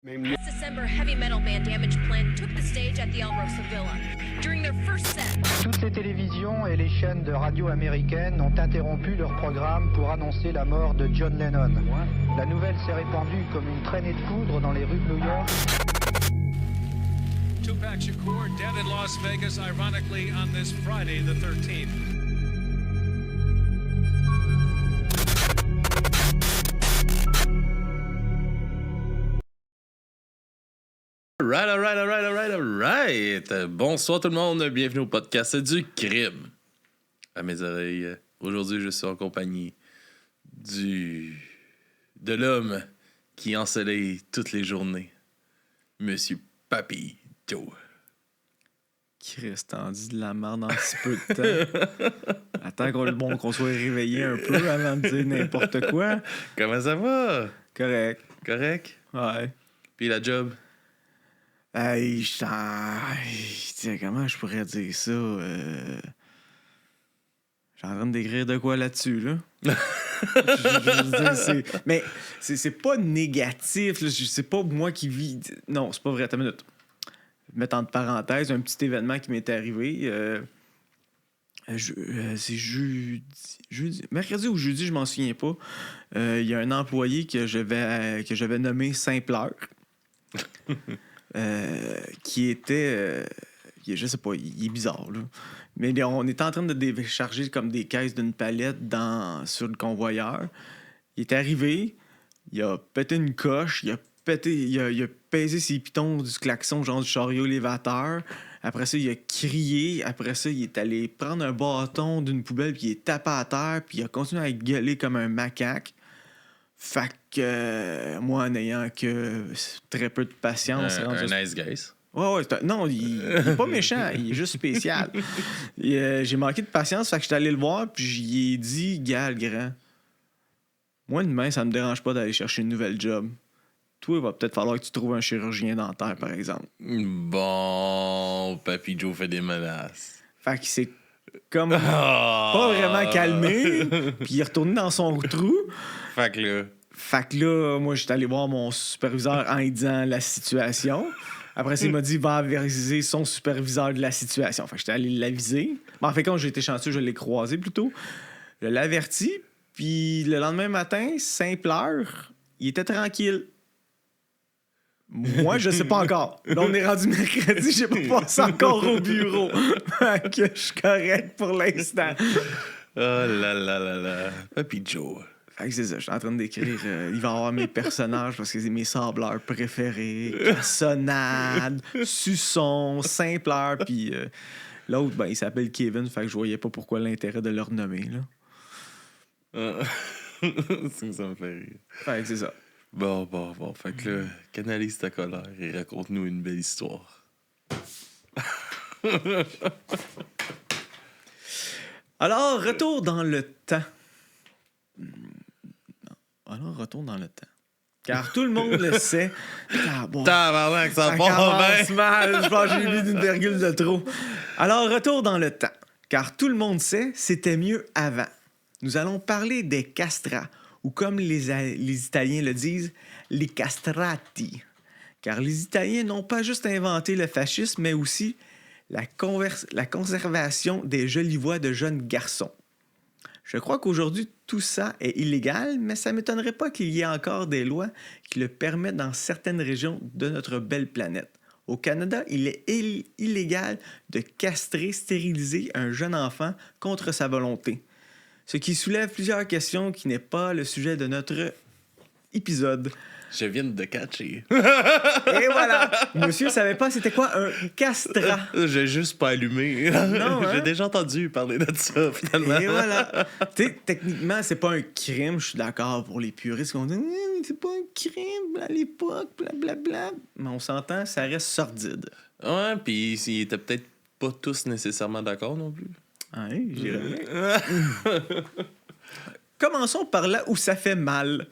Last December, heavy metal band Damage Plan took the stage at the El Rosa Villa. During their first set, Toutes les télévisions et les chaînes de radio américaines ont interrompu leur programme pour annoncer la mort de John Lennon. La nouvelle s'est répandue comme une traînée de poudre dans les rues de New York. Tupac Shakur dead in Las Vegas, ironically, on this Friday, the 13th. Alright. Bonsoir tout le monde, bienvenue au podcast du crime. À mes oreilles, aujourd'hui je suis en compagnie de l'homme qui ensoleille toutes les journées, Monsieur Papy Joe. Chris, t'en dis de la merde en si peu de temps. Attends qu'on soit réveillé un peu avant de dire n'importe quoi. Comment ça va? Correct. Correct? Ouais. Puis la job? Hey, comment je pourrais dire ça? Je suis en train de décrire de quoi là-dessus, là. Je veux dire, mais c'est pas négatif, là. C'est pas moi qui vis... Non, c'est pas vrai. Attends une minute. Mettre entre parenthèses un petit événement qui m'est arrivé. C'est jeudi, mercredi ou jeudi, je m'en souviens pas. Il y a un employé que j'avais nommé Simpleur. Qui était... je sais pas, il est bizarre, là. Mais on était en train de décharger comme des caisses d'une palette sur le convoyeur. Il est arrivé, il a pété une coche, il a pesé ses pitons du klaxon, genre du chariot élévateur. Après ça, il a crié. Après ça, il est allé prendre un bâton d'une poubelle, puis il est tapé à terre, puis il a continué à gueuler comme un macaque. Fait que moi, en ayant que très peu de patience... Un nice guy. Ouais, non, il est pas méchant, il est juste spécial. J'ai manqué de patience, fait que j'étais allé le voir, puis j'y ai dit, gars, le grand, moi, demain, ça me dérange pas d'aller chercher une nouvelle job. Toi, il va peut-être falloir que tu trouves un chirurgien dentaire, par exemple. Bon, Papy Joe fait des menaces. Fait que c'est comme pas vraiment calmé, puis il est retourné dans son trou. Fait que là, moi, j'étais allé voir mon superviseur en lui disant la situation. Après ça, il m'a dit, va aviser son superviseur de la situation. Fait que j'étais allé l'aviser. En fait, quand j'ai été chanceux, je l'ai croisé plutôt. Je l'ai averti, puis le lendemain matin, Simpleur, il était tranquille. Moi, je sais pas encore. Là, on est rendu mercredi, j'ai pas passé encore au bureau. Fait que je suis correct pour l'instant. Oh là là là là. Papy Joe. Fait que c'est ça, je suis en train d'écrire. Il va y avoir mes personnages parce que c'est mes sableurs préférés. Cassonade, Suçon, Simpleur. Puis l'autre, ben, il s'appelle Kevin. Fait que je voyais pas pourquoi l'intérêt de le renommer, là. C'est que ça me fait rire. Fait que c'est ça. Bon. Fait que là, canalise ta colère et raconte-nous une belle histoire. Alors, retour dans le temps. Car tout le monde le sait. Tabarnak, ça Ça part commence bien. mal. Je pense que j'ai mis une virgule de trop. Alors, retour dans le temps. Car tout le monde sait, c'était mieux avant. Nous allons parler des castrats, ou comme les Italiens le disent, les castrati. Car les Italiens n'ont pas juste inventé le fascisme, mais aussi la conservation des jolies voix de jeunes garçons. Je crois qu'aujourd'hui, tout ça est illégal, mais ça ne m'étonnerait pas qu'il y ait encore des lois qui le permettent dans certaines régions de notre belle planète. Au Canada, il est illégal de castrer, stériliser un jeune enfant contre sa volonté. Ce qui soulève plusieurs questions qui n'est pas le sujet de notre épisode. Je viens de catcher. Et voilà! Monsieur savait pas c'était quoi un castrat. J'ai juste pas allumé. Non, hein? J'ai déjà entendu parler de ça, finalement. Et voilà. Tu sais, techniquement, c'est pas un crime, je suis d'accord pour les puristes qui ont dit c'est pas un crime à l'époque, blablabla. Mais on s'entend, ça reste sordide. Ouais, pis ils étaient peut-être pas tous nécessairement d'accord non plus. Ouais, j'irais bien. Commençons par là où ça fait mal.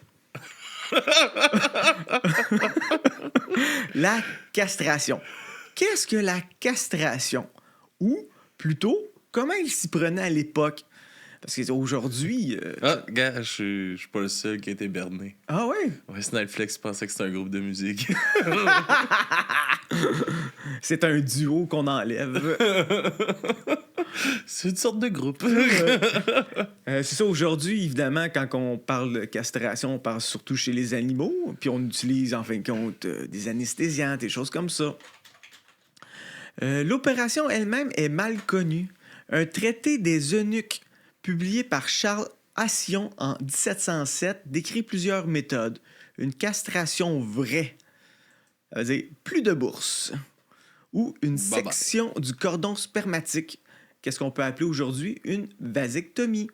La castration. Qu'est-ce que la castration? Ou, plutôt, comment il s'y prenait à l'époque? Parce qu'aujourd'hui... Gars, je suis pas le seul qui a été berné. Ah ouais? Ouais, Netflix pensait que c'était un groupe de musique. C'est un duo qu'on enlève. C'est une sorte de groupe. C'est ça, aujourd'hui, évidemment, quand on parle de castration, on parle surtout chez les animaux, puis on utilise, en fin de compte, des anesthésiants, des choses comme ça. L'opération elle-même est mal connue. Un traité des eunuques, publié par Charles Assion en 1707, décrit plusieurs méthodes. Une castration vraie, ça veut dire plus de bourse, ou une section du cordon spermatique, qu'est-ce qu'on peut appeler aujourd'hui une vasectomie.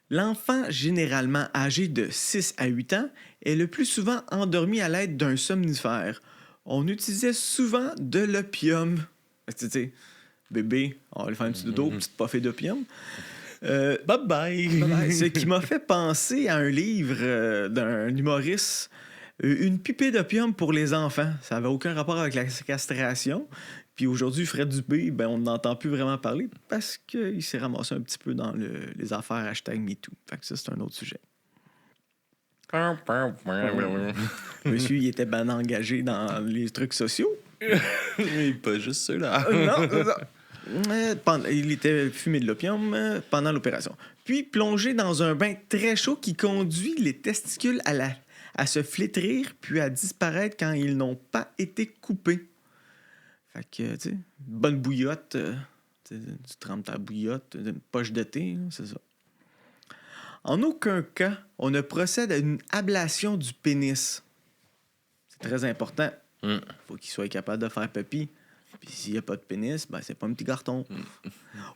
L'enfant, généralement âgé de 6 à 8 ans, est le plus souvent endormi à l'aide d'un somnifère. On utilisait souvent de l'opium. Tu sais, bébé, on va lui faire un petit dodo, petite puffée d'opium. Bye-bye. Ce qui m'a fait penser à un livre d'un humoriste, Une pipée d'opium pour les enfants. Ça n'avait aucun rapport avec la castration. Puis aujourd'hui, Fred Dubé, on n'entend plus vraiment parler parce qu'il s'est ramassé un petit peu dans les affaires #MeToo. Fait que ça, c'est un autre sujet. Monsieur, il était bien engagé dans les trucs sociaux. Mais pas juste ceux-là. Non, il était fumé de l'opium pendant l'opération. Puis plongé dans un bain très chaud qui conduit les testicules à se flétrir puis à disparaître quand ils n'ont pas été coupés. Fait que, tu sais, bonne bouillotte, tu trempes ta bouillotte, une poche de thé, c'est ça. En aucun cas, on ne procède à une ablation du pénis. C'est très important. Faut qu'il soit capable de faire pipi. Puis s'il n'y a pas de pénis, c'est pas un petit carton.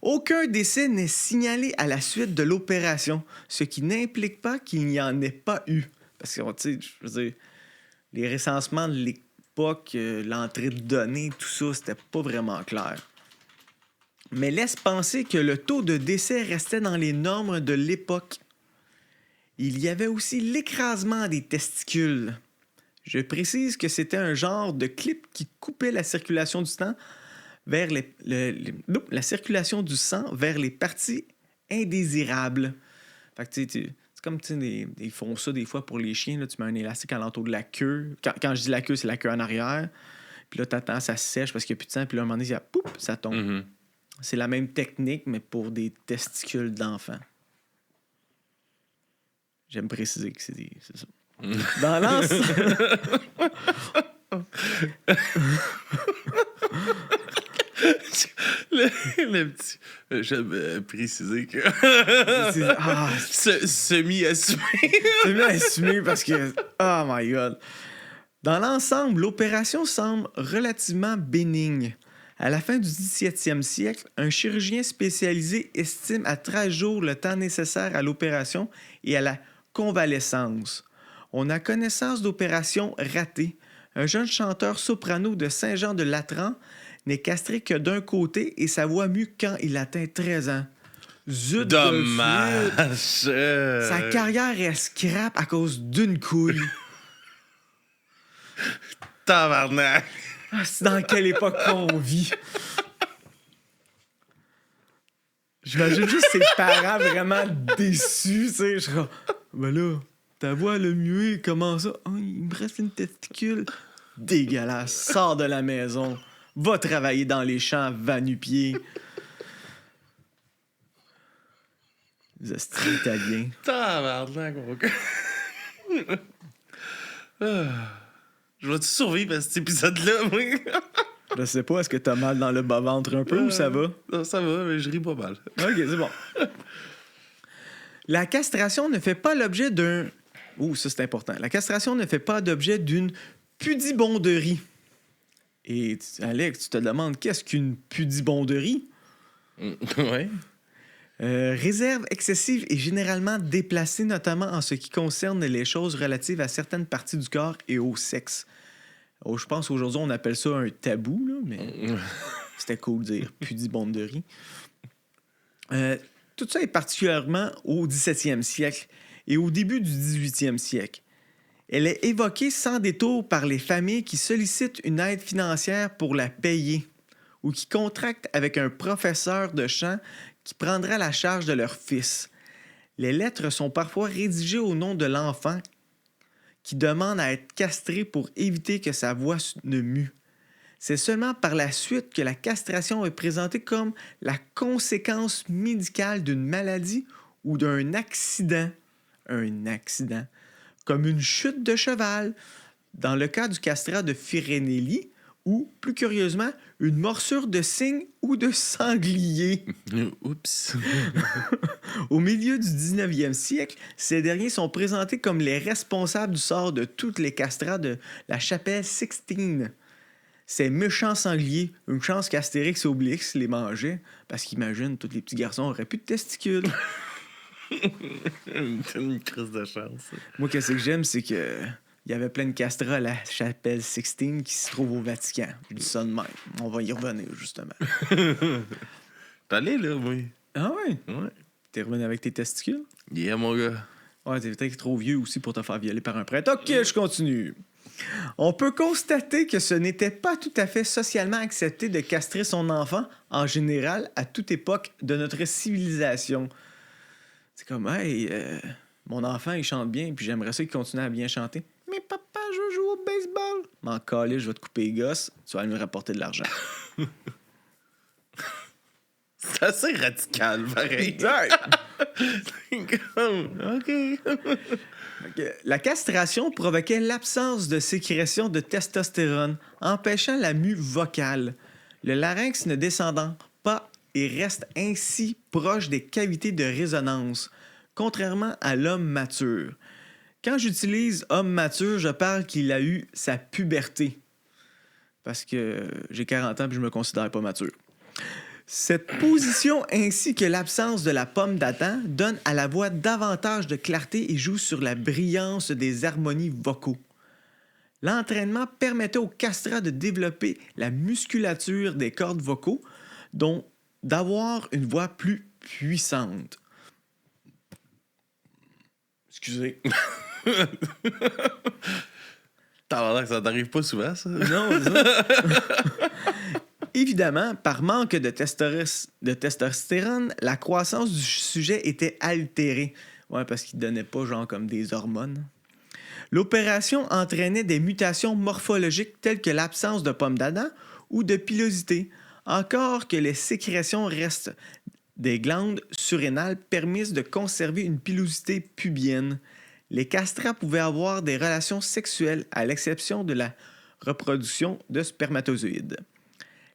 Aucun décès n'est signalé à la suite de l'opération, ce qui n'implique pas qu'il n'y en ait pas eu. Parce que, tu sais, je veux dire, les recensements de l'époque, l'entrée de données, tout ça, c'était pas vraiment clair. Mais laisse penser que le taux de décès restait dans les normes de l'époque. Il y avait aussi l'écrasement des testicules. Je précise que c'était un genre de clip qui coupait la circulation du sang vers la circulation du sang vers les parties indésirables. Fait que c'est comme ils font ça des fois pour les chiens. Là, tu mets un élastique alentour de la queue. Quand je dis la queue, c'est la queue en arrière. Puis là, t'attends, ça sèche parce qu'il n'y a plus de sang. Puis là, à un moment donné, ça tombe. Mm-hmm. C'est la même technique, mais pour des testicules d'enfants. J'aime préciser que c'est ça. Dans l'ensemble... le petit... J'aime préciser que... Semi-assumé. Semi-assumé parce que... Oh my God. Dans l'ensemble, l'opération semble relativement bénigne. À la fin du 17e siècle, un chirurgien spécialisé estime à 13 jours le temps nécessaire à l'opération et à la convalescence. On a connaissance d'opérations ratées. Un jeune chanteur soprano de Saint-Jean-de-Latran n'est castré que d'un côté et sa voix mue quand il atteint 13 ans. Zut. Dommage! Sa carrière est scrap à cause d'une couille. Tabarnak! C'est dans quelle époque qu'on vit? J'imagine juste ses parents vraiment déçus, tu sais. Je suis comme, ben là, ta voix le muet, comment ça? Oh, il me reste une testicule. Dégueulasse, sors de la maison. Va travailler dans les champs, va nu-pied. Les esprits italiens. Tabarnak, mon gars. Je vais-tu survivre à cet épisode-là, moi? Je sais pas, est-ce que t'as mal dans le bas-ventre un peu ou ça va? Non, ça va, mais je ris pas mal. OK, c'est bon. La castration ne fait pas l'objet d'un... ça c'est important. La castration ne fait pas l'objet d'une pudibonderie. Et Alex, tu te demandes qu'est-ce qu'une pudibonderie? Oui. Réserve excessive et généralement déplacée, notamment en ce qui concerne les choses relatives à certaines parties du corps et au sexe. Je pense qu'aujourd'hui, on appelle ça un tabou, là, mais c'était cool de dire pudibonderie. Tout ça est particulièrement au 17e siècle et au début du 18e siècle. Elle est évoquée sans détour par les familles qui sollicitent une aide financière pour la payer ou qui contractent avec un professeur de chant qui prendra la charge de leur fils. Les lettres sont parfois rédigées au nom de l'enfant qui demande à être castré pour éviter que sa voix ne mue. C'est seulement par la suite que la castration est présentée comme la conséquence médicale d'une maladie ou d'un accident. Un accident. Comme une chute de cheval, dans le cas du castrat de Firenelli, ou, plus curieusement, une morsure de cygne ou de sanglier. Oups. Au milieu du 19e siècle, ces derniers sont présentés comme les responsables du sort de toutes les castrats de la chapelle Sixtine. Ces méchants sangliers, une chance qu'Astérix et Obélix les mangeaient, parce qu'imagine, tous les petits garçons auraient plus de testicules. Une crise de chance. Moi, qu'est-ce que j'aime, c'est que il y avait plein de castrats à la chapelle Sixtine qui se trouve au Vatican. Je dis ça de même. On va y revenir, justement. T'es allé, là, oui. Ah ouais? Ouais. T'es revenu avec tes testicules? Yeah, mon gars. Ouais, t'es peut-être trop vieux aussi pour te faire violer par un prêtre. OK, je continue. On peut constater que ce n'était pas tout à fait socialement accepté de castrer son enfant, en général, à toute époque de notre civilisation. C'est comme, hey, mon enfant, il chante bien, puis j'aimerais ça qu'il continue à bien chanter. Mais papa, je veux jouer au baseball. M'en caler, je vais te couper les gosses, tu vas nous rapporter de l'argent. C'est assez radical, pareil. OK. La castration provoquait l'absence de sécrétion de testostérone, empêchant la mue vocale. Le larynx ne descendant pas et reste ainsi proche des cavités de résonance, contrairement à l'homme mature. Quand j'utilise homme mature, je parle qu'il a eu sa puberté. Parce que j'ai 40 ans et je me considère pas mature. Cette position ainsi que l'absence de la pomme d'Adam donne à la voix davantage de clarté et joue sur la brillance des harmonies vocaux. L'entraînement permettait aux castrats de développer la musculature des cordes vocaux, donc d'avoir une voix plus puissante. Excusez. T'as l'air que ça t'arrive pas souvent, ça? Non, ça. Évidemment, par manque de testostérone, la croissance du sujet était altérée. Ouais, parce qu'il ne donnait pas genre comme des hormones. L'opération entraînait des mutations morphologiques telles que l'absence de pomme d'Adam ou de pilosité, encore que les sécrétions restent des glandes surrénales permises de conserver une pilosité pubienne. Les castrats pouvaient avoir des relations sexuelles à l'exception de la reproduction de spermatozoïdes.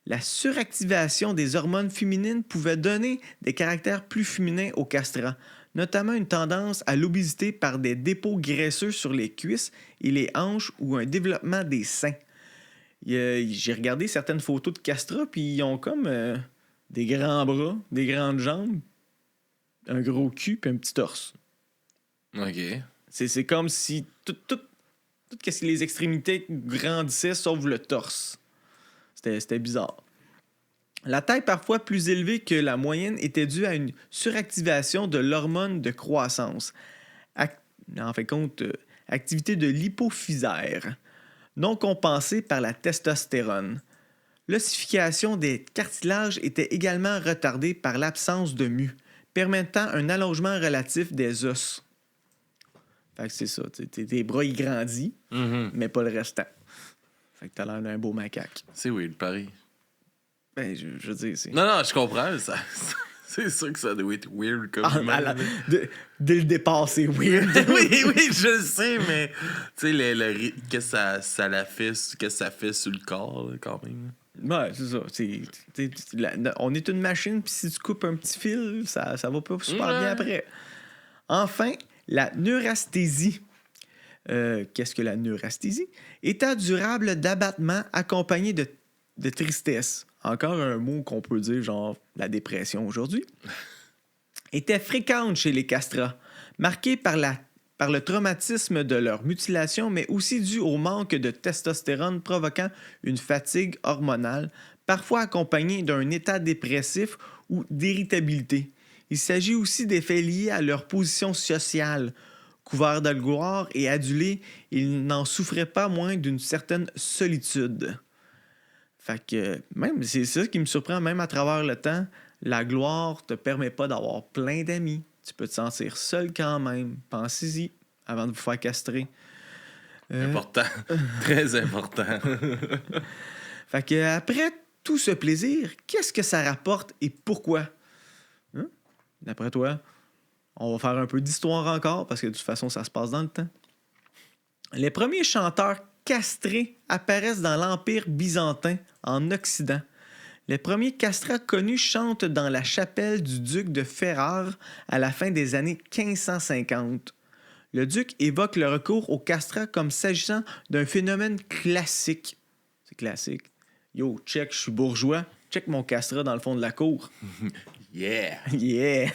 La suractivation des hormones féminines pouvait donner des caractères plus féminins aux castrats, notamment une tendance à l'obésité par des dépôts graisseux sur les cuisses et les hanches ou un développement des seins. J'ai regardé certaines photos de castrats, puis ils ont comme des grands bras, des grandes jambes, un gros cul puis un petit torse. OK. C'est comme si tout les extrémités grandissaient sauf le torse. C'était bizarre. La taille parfois plus élevée que la moyenne était due à une suractivation de l'hormone de croissance. En fin de compte, activité de l'hypophysaire, non compensée par la testostérone. L'ossification des cartilages était également retardée par l'absence de mue, permettant un allongement relatif des os. Fait que c'est ça, tes bras ils grandissent, mais pas le restant. Fait que t'as l'air d'un beau macaque. C'est weird, pareil. Ben, je veux dire, c'est... Non, je comprends. C'est sûr que ça doit être weird comme humain. Dès le départ, c'est weird. oui, je le sais, mais tu sais, qu'est-ce que ça fait sur le corps, là, quand même. Ouais, c'est ça. On est une machine, puis si tu coupes un petit fil, ça va pas super bien après. Enfin, la neurasthésie. Qu'est-ce que la neurasthésie? État durable d'abattement accompagné de tristesse. Encore un mot qu'on peut dire, genre la dépression aujourd'hui. Était fréquente chez les castrats, marquée par le traumatisme de leur mutilation, mais aussi due au manque de testostérone provoquant une fatigue hormonale, parfois accompagnée d'un état dépressif ou d'irritabilité. Il s'agit aussi d'effets liés à leur position sociale. Couverts de gloire et adulés, ils n'en souffraient pas moins d'une certaine solitude. Fait que, même, c'est ça qui me surprend, même à travers le temps, La gloire te permet pas d'avoir plein d'amis. Tu peux te sentir seul quand même. Pensez-y avant de vous faire castrer. Important. Très important. Fait que après tout ce plaisir, qu'est-ce que ça rapporte et pourquoi? Hein? D'après toi, on va faire un peu d'histoire encore parce que de toute façon, ça se passe dans le temps. Les premiers chanteurs castrés apparaissent dans l'Empire byzantin en Occident. Les premiers castrats connus chantent dans la chapelle du duc de Ferrare à la fin des années 1550. Le duc évoque le recours au castrat comme s'agissant d'un phénomène classique. C'est classique. Yo, check, je suis bourgeois. Check mon castrat dans le fond de la cour. Yeah! Yeah!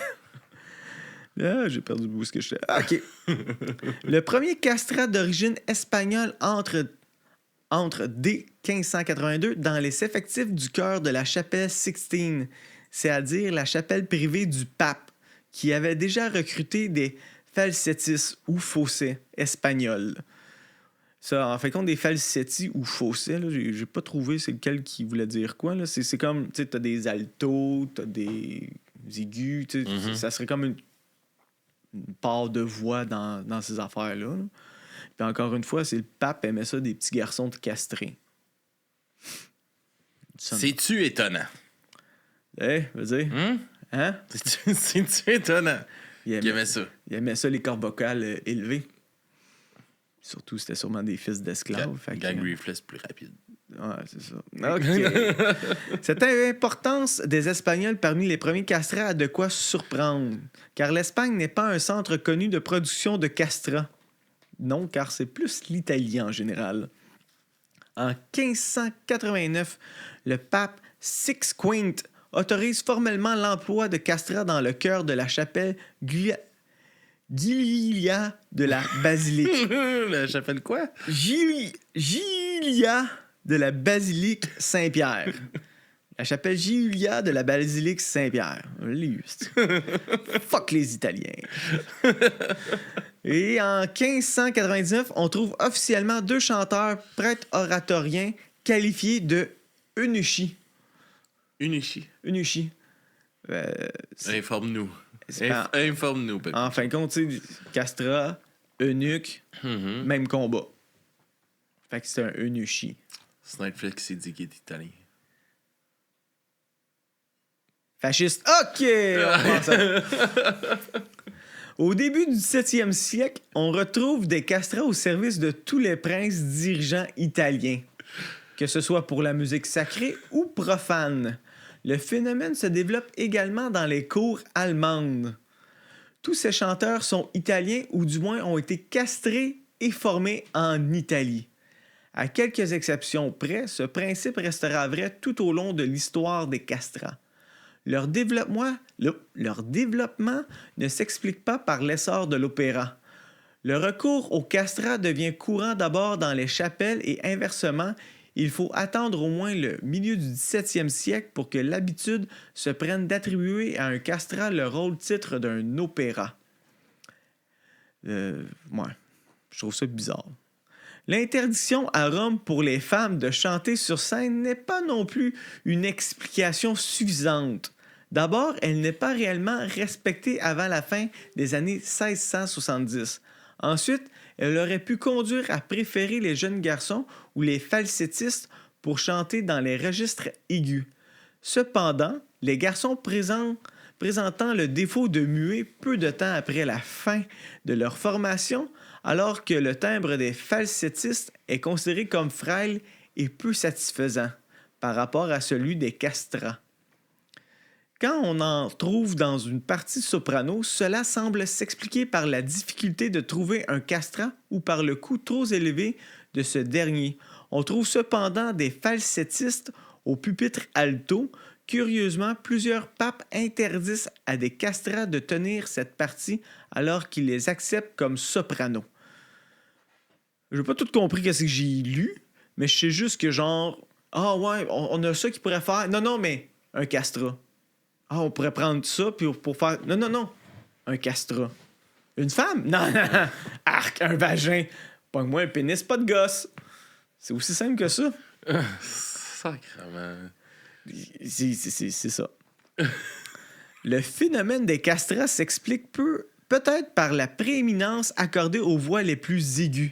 Ah, j'ai perdu où est-ce que j'étais. Ah, OK. Le premier castrat d'origine espagnole entre dès 1582 dans les effectifs du chœur de la chapelle Sixtine, c'est-à-dire la chapelle privée du pape, qui avait déjà recruté des falsettis ou faussets espagnols. Ça, en fait, compte des falsettis ou faussets, là, j'ai pas trouvé c'est lequel qui voulait dire quoi. Là. C'est comme, tu sais, t'as des altos, t'as des aigus, ça serait comme une part de voix dans ces affaires-là. Là. Puis encore une fois, c'est le pape aimait ça des petits garçons de castrés. C'est-tu étonnant? Vas-y. Hein? C'est-tu étonnant? Il aimait ça. Il aimait ça, les cordes vocales élevées. Surtout, c'était sûrement des fils d'esclaves. Gag reflex plus rapide. Ouais, c'est ça. OK. Cette importance des Espagnols parmi les premiers castrats a de quoi surprendre, car l'Espagne n'est pas un centre connu de production de castrats. Non, car c'est plus l'Italie en général. En 1589, le pape Sixquint autorise formellement l'emploi de castrats dans le chœur de la chapelle Giulia de la basilique. La chapelle quoi? Giulia de la basilique Saint-Pierre. La chapelle Giulia de la basilique Saint-Pierre. Fuck les Italiens. Et en 1599, on trouve officiellement 2 chanteurs prêtres oratoriens qualifiés de eunuchis. Eunuchis. Informe-nous. Informe-nous, Pépé. En fin de compte, tu sais, castrat, eunuque, même combat. Fait que c'est un eunuchi. C'est Netflix qui dit qu'il est italien. Fasciste. OK! Au début du 17e siècle, on retrouve des castrats au service de tous les princes dirigeants italiens, que ce soit pour la musique sacrée ou profane. Le phénomène se développe également dans les cours allemandes. Tous ces chanteurs sont italiens ou du moins ont été castrés et formés en Italie. À quelques exceptions près, ce principe restera vrai tout au long de l'histoire des castrats. Leur développement ne s'explique pas par l'essor de l'opéra. Le recours au castrat devient courant d'abord dans les chapelles et inversement, il faut attendre au moins le milieu du 17e siècle pour que l'habitude se prenne d'attribuer à un castrat le rôle-titre d'un opéra. Je trouve ça bizarre. L'interdiction à Rome pour les femmes de chanter sur scène n'est pas non plus une explication suffisante. D'abord, elle n'est pas réellement respectée avant la fin des années 1670. Ensuite, elle aurait pu conduire à préférer les jeunes garçons ou les falsettistes pour chanter dans les registres aigus. Cependant, les garçons présentant le défaut de muer peu de temps après la fin de leur formation, alors que le timbre des falsettistes est considéré comme frêle et peu satisfaisant par rapport à celui des castrats. Quand on en trouve dans une partie soprano, cela semble s'expliquer par la difficulté de trouver un castrat ou par le coût trop élevé de ce dernier. On trouve cependant des falsettistes au pupitre alto. Curieusement, plusieurs papes interdisent à des castrats de tenir cette partie alors qu'ils les acceptent comme soprano. J'ai pas tout compris ce que j'ai lu, mais je sais juste que genre, on a ça qui pourrait faire. Non, mais un castrat. On pourrait prendre ça puis pour faire. Non. Un castrat. Une femme? Non. Arc, un vagin. Pogne-moi un pénis, pas de gosse. C'est aussi simple que ça. Sacrement. C'est ça. Le phénomène des castrats s'explique peut-être par la prééminence accordée aux voix les plus aiguës.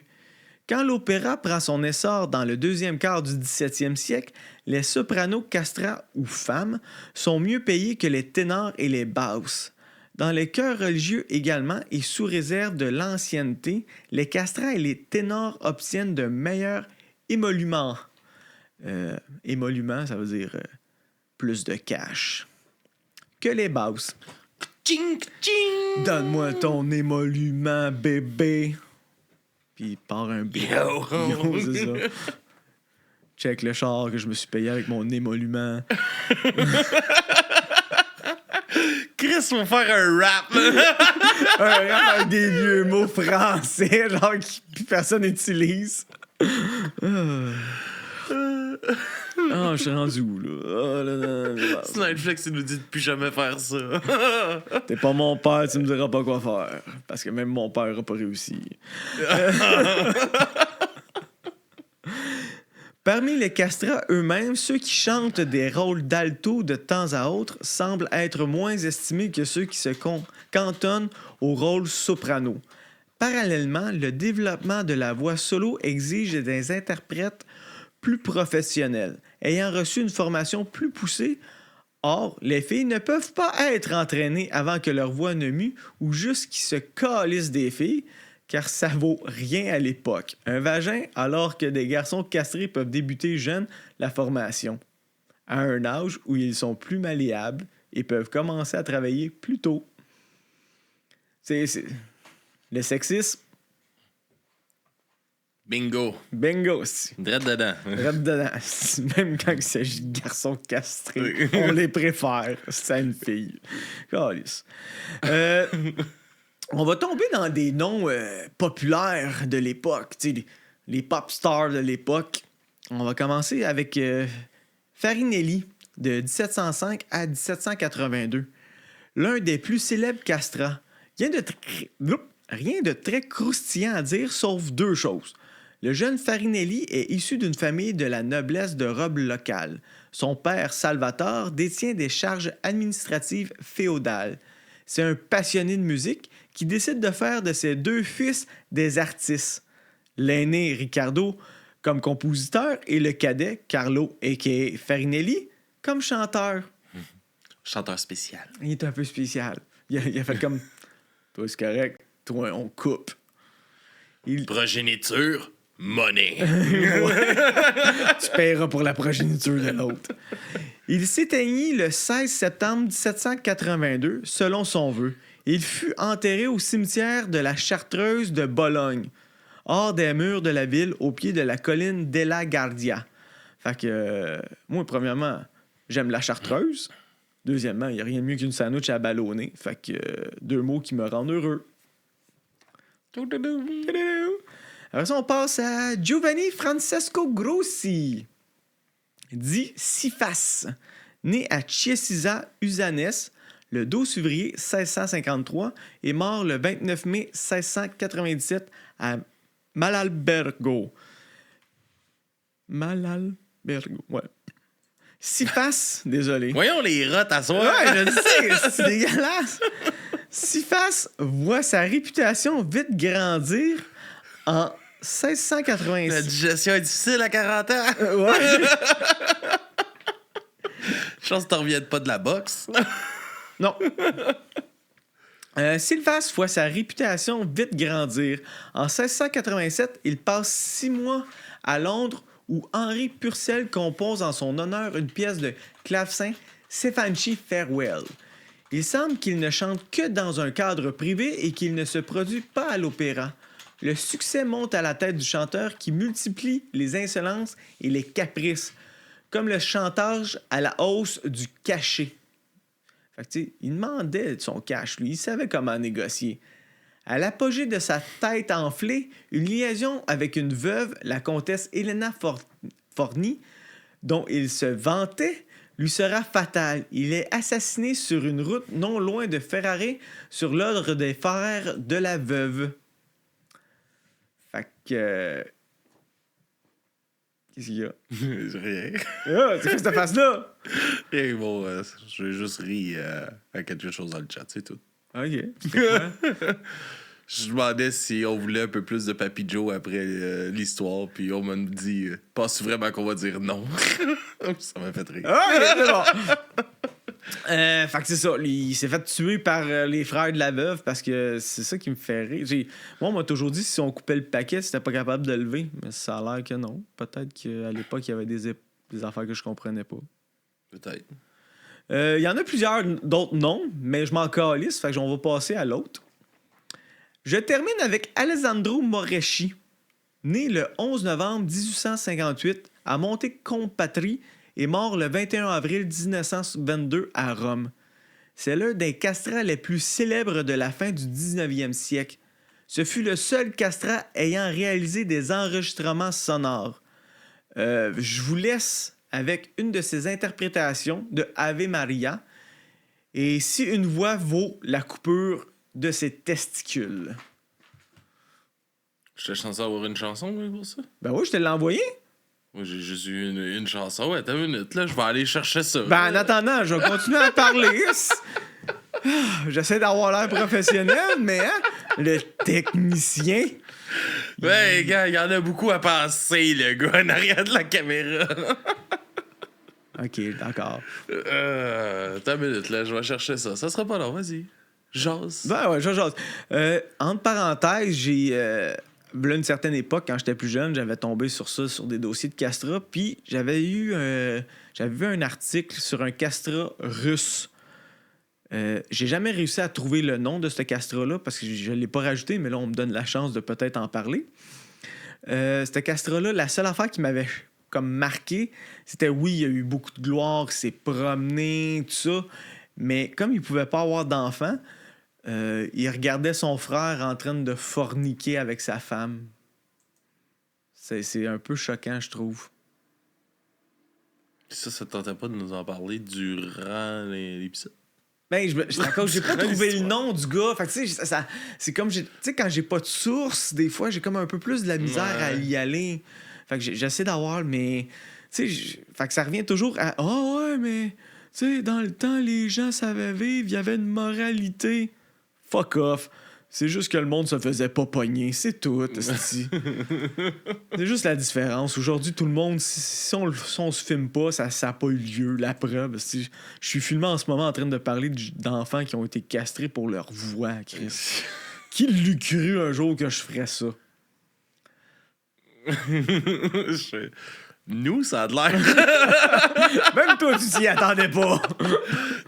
Quand l'opéra prend son essor dans le deuxième quart du 17e siècle, les sopranos castrats ou femmes sont mieux payés que les ténors et les basses. Dans les chœurs religieux également, et sous réserve de l'ancienneté, les castrats et les ténors obtiennent de meilleurs émoluments. Émoluments, ça veut dire plus de cash. Que les basses. Tching, tching! Donne-moi ton émolument, bébé. Puis il part un bébé. Yo, c'est ça. Check le char que je me suis payé avec mon émolument. Chris, faut faire un rap! Un rap avec des vieux mots français, genre que plus personne n'utilise. Ah, je suis rendu où, là? Oh, là. C'est Netflix qui nous dit de plus jamais faire ça. T'es pas mon père, tu me diras pas quoi faire. Parce que même mon père a pas réussi. Parmi les castrats eux-mêmes, ceux qui chantent des rôles d'alto de temps à autre semblent être moins estimés que ceux qui se cantonnent au rôle soprano. Parallèlement, le développement de la voix solo exige des interprètes plus professionnels, ayant reçu une formation plus poussée. Or, les filles ne peuvent pas être entraînées avant que leur voix ne mue ou juste qu'ils se calissent des filles, car ça vaut rien à l'époque. Un vagin, alors que des garçons castrés peuvent débuter jeunes la formation, à un âge où ils sont plus malléables et peuvent commencer à travailler plus tôt. C'est... Le sexisme, Bingo. bingo, Drette dedans. reste dedans. Même quand il s'agit de garçons castrés, on les préfère. C'est à une fille. Calisse. On va tomber dans des noms populaires de l'époque, tu sais, les pop stars de l'époque. On va commencer avec Farinelli, de 1705 à 1782. L'un des plus célèbres castrats. Rien de très croustillant à dire, sauf deux choses. Le jeune Farinelli est issu d'une famille de la noblesse de robe locale. Son père, Salvatore, détient des charges administratives féodales. C'est un passionné de musique qui décide de faire de ses deux fils des artistes. L'aîné, Riccardo, comme compositeur, et le cadet, Carlo, a.k.a. Farinelli, comme chanteur. Chanteur spécial. Il est un peu spécial. Il a fait comme... Toi, c'est correct. Toi, on coupe. Progéniture, monnaie. Tu paieras pour la progéniture de l'autre. Il s'éteignit le 16 septembre 1782, selon son vœu. Il fut enterré au cimetière de la Chartreuse de Bologne, hors des murs de la ville, au pied de la colline della Guardia. Fait que, moi, premièrement, j'aime la Chartreuse. Deuxièmement, il n'y a rien de mieux qu'une sandwich à ballonner. Fait que, deux mots qui me rendent heureux. Après ça, on passe à Giovanni Francesco Grossi, dit Siface, né à Chiesisa, Usanès, le 12 février 1653 et mort le 29 mai 1697 à Malalbergo. Malalbergo, ouais. Siface, désolé. Voyons les rats à soi. Ouais, je le sais, c'est dégueulasse. Siface voit sa réputation vite grandir en 1686. La digestion est difficile à 40 ans. Ouais. Je pense que t'en reviens pas de la boxe. Non. Siface voit sa réputation vite grandir. En 1687, il passe 6 mois à Londres où Henri Purcell compose en son honneur une pièce de clavecin, Stephanci Farewell. Il semble qu'il ne chante que dans un cadre privé et qu'il ne se produit pas à l'opéra. Le succès monte à la tête du chanteur qui multiplie les insolences et les caprices, comme le chantage à la hausse du cachet. Fait que, tu sais, il demandait son cash, lui. Il savait comment négocier. À l'apogée de sa tête enflée, une liaison avec une veuve, la comtesse Elena Forni, dont il se vantait, lui sera fatale. Il est assassiné sur une route non loin de Ferrare sur l'ordre des frères de la veuve. Fait que... Qu'est-ce qu'il y a? Rien. Ah, c'est quoi cette face-là? Et bon, j'ai juste ri à quelque chose dans le chat, c'est tout. OK. C'était quoi? Je demandais si on voulait un peu plus de Papy Joe après l'histoire, puis on m'a dit pense vraiment qu'on va dire non. Ça m'a fait rire. Ah, c'est bon. Fait que c'est ça. Il s'est fait tuer par les frères de la veuve parce que c'est ça qui me fait rire. Moi, on m'a toujours dit si on coupait le paquet, c'était pas capable de lever. Mais ça a l'air que non. Peut-être qu'à l'époque, il y avait des affaires que je comprenais pas. Peut-être. Il y en a plusieurs d'autres noms, mais je m'en calisse. Fait que on va passer à l'autre. Je termine avec Alessandro Moreschi, né le 11 novembre 1858 à Montecompatri et mort le 21 avril 1922 à Rome. C'est l'un des castrats les plus célèbres de la fin du 19e siècle. Ce fut le seul castrat ayant réalisé des enregistrements sonores. Je vous laisse avec une de ses interprétations de Ave Maria et si une voix vaut la coupure de ses testicules. J'étais censé avoir une chanson oui, pour ça? Ben oui, je te l'ai envoyé. Moi, j'ai juste eu une chanson. Ouais, attends une minute, là, je vais aller chercher ça. Ben en attendant, je vais continuer à parler. J'essaie d'avoir l'air professionnel, mais hein, le technicien... Ouais, gars, il y en a beaucoup à passer, le gars, en arrière de la caméra. OK, d'accord. Attends une minute, là, je vais chercher ça. Ça sera pas long, vas-y. Jase. Ben ouais, j'ose. Entre parenthèses, j'ai... là, une certaine époque, quand j'étais plus jeune, j'avais tombé sur ça, sur des dossiers de castrat, puis j'avais vu un article sur un castrat russe. J'ai jamais réussi à trouver le nom de ce castrat-là, parce que je l'ai pas rajouté, mais là, on me donne la chance de peut-être en parler. Ce castrat-là, la seule affaire qui m'avait comme marqué, c'était oui, il y a eu beaucoup de gloire, il s'est promené, tout ça, mais comme il pouvait pas avoir d'enfant, il regardait son frère en train de forniquer avec sa femme. C'est un peu choquant, je trouve. Ça te tentait pas de nous en parler durant l'épisode? Ben, à cause j'ai pas trouvé le nom du gars. Fait que, tu sais, c'est comme, tu sais, quand j'ai pas de source, des fois, j'ai comme un peu plus de la misère à y aller. Fait que j'essaie d'avoir, mais, tu sais, fait que ça revient toujours à, ouais, mais, tu sais, dans le temps, les gens savaient vivre, il y avait une moralité. Fuck off. C'est juste que le monde se faisait pas pogner. C'est tout, esti. C'est juste la différence. Aujourd'hui, tout le monde, si on se filme pas, ça n'a pas eu lieu. La preuve, esti. Je suis filmé en ce moment en train de parler d'enfants qui ont été castrés pour leur voix, Chris. Qui l'eût cru un jour que je ferais ça? Nous, ça a de l'air. Même toi, tu t'y attendais pas.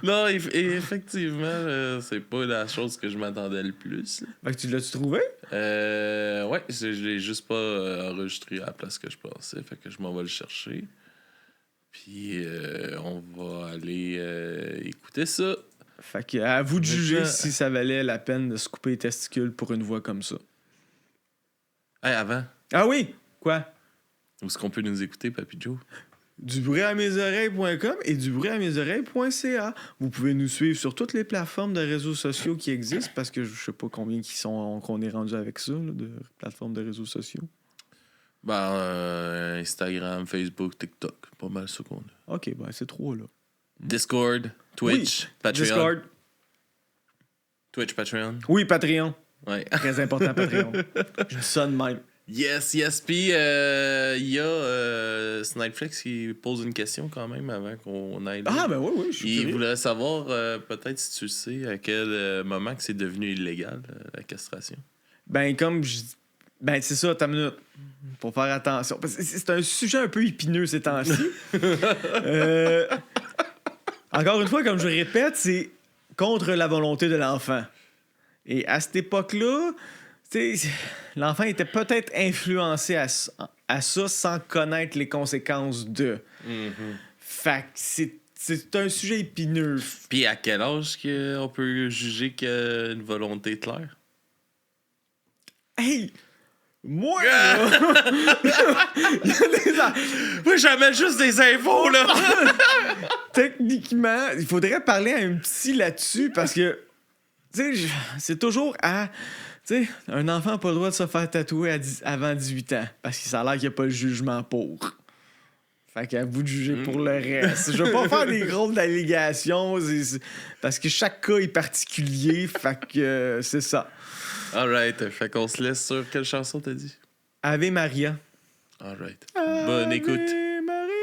Non, effectivement, c'est pas la chose que je m'attendais le plus. Fait que tu l'as-tu trouvé? Ouais, je l'ai juste pas enregistré à la place que je pensais. Fait que je m'en vais le chercher. Puis on va aller écouter ça. Fait que à vous de juger si ça valait la peine de se couper les testicules pour une voix comme ça. Hey, avant. Ah oui? Quoi? Où est-ce qu'on peut nous écouter, Papy Joe? dubruitamesoreilles.com et dubruitamesoreilles.ca. Vous pouvez nous suivre sur toutes les plateformes de réseaux sociaux qui existent parce que je sais pas combien qu'on est rendu avec ça, là, de plateformes de réseaux sociaux. Ben, Instagram, Facebook, TikTok. Pas mal ça qu'on a. OK, ben c'est 3 là. Discord, Twitch, oui, Patreon. Discord. Twitch, Patreon. Oui, Patreon. Ouais. Très important, Patreon. Je dis ça de même. Yes. Puis, il y a Snipeflex qui pose une question quand même avant qu'on aille là. Ah, ben oui, je suis Il curieux. voulait savoir, peut-être si tu sais, à quel moment que c'est devenu illégal, la castration. Ben, comme je... Ben, c'est ça, t'as une minute. Pour faire attention. Parce que c'est un sujet un peu épineux ces temps-ci. Encore une fois, comme je répète, c'est contre la volonté de l'enfant. Et à cette époque-là, l'enfant était peut-être influencé à ça sans connaître les conséquences de. Mm-hmm. Fait que c'est un sujet épineux. Puis à quel âge on peut juger qu'il y a une volonté claire? Hey! Moi, là! Il y a des... Moi, j'amène juste des infos, là! Techniquement, il faudrait parler à un petit là-dessus parce que, tu sais, c'est toujours à... Tu sais, un enfant n'a pas le droit de se faire tatouer avant 18 ans parce que ça a l'air qu'il n'y a pas le jugement pour. Fait qu'à vous de juger pour le reste. Je veux pas faire des grosses allégations parce que chaque cas est particulier. Fait que c'est ça. Alright, fait qu'on se laisse sur quelle chanson t'as dit? Ave Maria. Alright. Bonne écoute. Ave Maria.